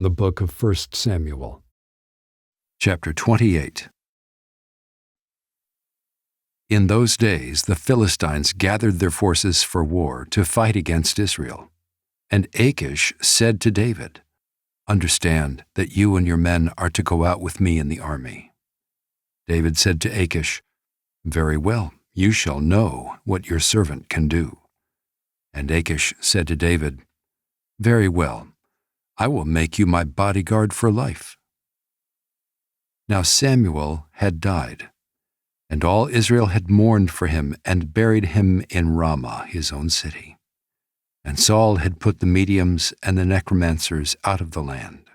The Book of 1 Samuel. Chapter 28. In those days the Philistines gathered their forces for war to fight against Israel. And Achish said to David, "Understand that you and your men are to go out with me in the army." David said to Achish, "Very well, you shall know what your servant can do." And Achish said to David, "Very well, I will make you my bodyguard for life." Now Samuel had died, and all Israel had mourned for him and buried him in Ramah, his own city. And Saul had put the mediums and the necromancers out of the land.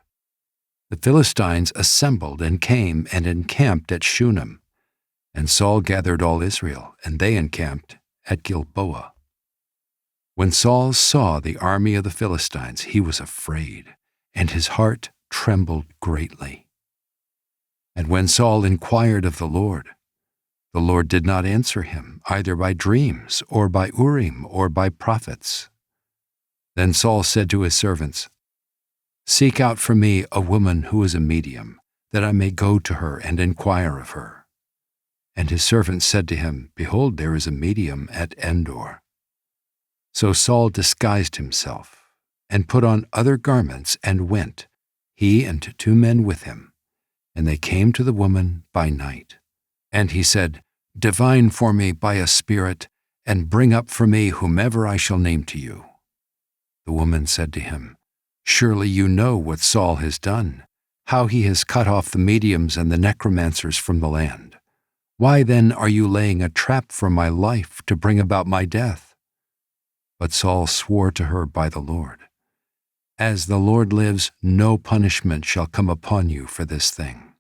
The Philistines assembled and came and encamped at Shunem, and Saul gathered all Israel, and they encamped at Gilboa. When Saul saw the army of the Philistines, he was afraid, and his heart trembled greatly. And when Saul inquired of the Lord did not answer him, either by dreams, or by Urim, or by prophets. Then Saul said to his servants, "Seek out for me a woman who is a medium, that I may go to her and inquire of her." And his servants said to him, "Behold, there is a medium at Endor." So Saul disguised himself, and put on other garments, and went, he and 2 men with him. And they came to the woman by night. And he said, "Divine for me by a spirit, and bring up for me whomever I shall name to you." The woman said to him, "Surely you know what Saul has done, how he has cut off the mediums and the necromancers from the land. Why then are you laying a trap for my life to bring about my death?" But Saul swore to her by the Lord, "As the Lord lives, no punishment shall come upon you for this thing."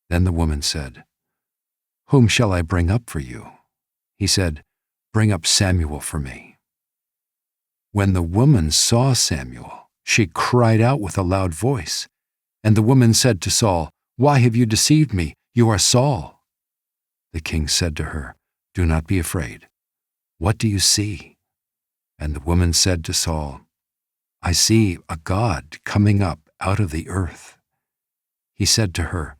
Then the woman said, "Whom shall I bring up for you?" He said, "Bring up Samuel for me." When the woman saw Samuel, she cried out with a loud voice. And the woman said to Saul, "Why have you deceived me? You are Saul." The king said to her, "Do not be afraid. What do you see?" And the woman said to Saul, "I see a god coming up out of the earth." He said to her,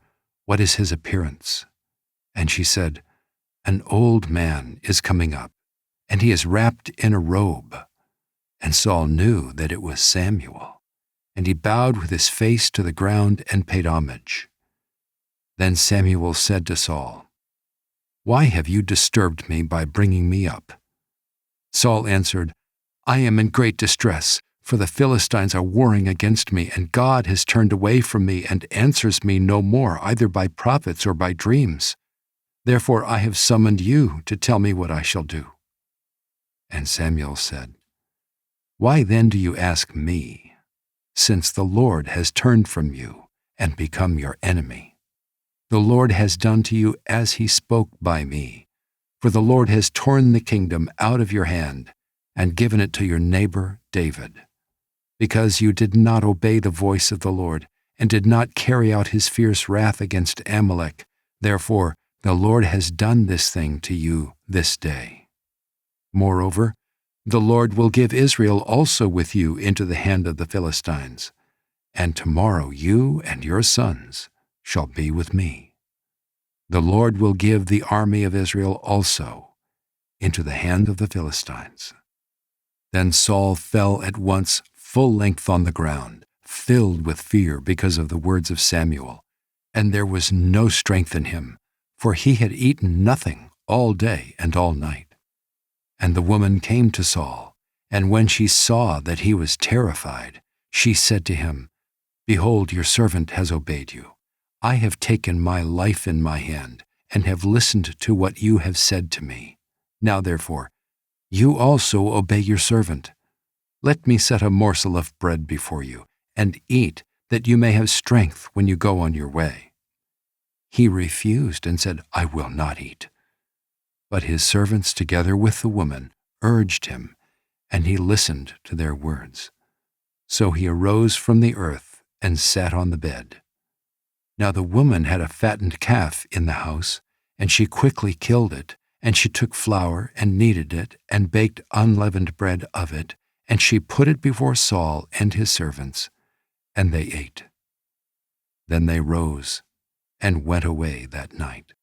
"What is his appearance?" And she said, "An old man is coming up, and he is wrapped in a robe." And Saul knew that it was Samuel, and he bowed with his face to the ground and paid homage. Then Samuel said to Saul, "Why have you disturbed me by bringing me up?" Saul answered, "I am in great distress, for the Philistines are warring against me, and God has turned away from me and answers me no more, either by prophets or by dreams. Therefore I have summoned you to tell me what I shall do." And Samuel said, "Why then do you ask me, since the Lord has turned from you and become your enemy? The Lord has done to you as he spoke by me, for the Lord has torn the kingdom out of your hand and given it to your neighbor David. Because you did not obey the voice of the Lord, and did not carry out his fierce wrath against Amalek, therefore the Lord has done this thing to you this day. Moreover, the Lord will give Israel also with you into the hand of the Philistines, and tomorrow you and your sons shall be with me. The Lord will give the army of Israel also into the hand of the Philistines." Then Saul fell at once full length on the ground, filled with fear because of the words of Samuel, and there was no strength in him, for he had eaten nothing all day and all night. And the woman came to Saul, and when she saw that he was terrified, she said to him, "Behold, your servant has obeyed you. I have taken my life in my hand, and have listened to what you have said to me. Now therefore, you also obey your servant. Let me set a morsel of bread before you, and eat, that you may have strength when you go on your way." He refused and said, "I will not eat." But his servants, together with the woman, urged him, and he listened to their words. So he arose from the earth and sat on the bed. Now the woman had a fattened calf in the house, and she quickly killed it. And she took flour and kneaded it, and baked unleavened bread of it, and she put it before Saul and his servants. and they ate. Then they rose and went away that night.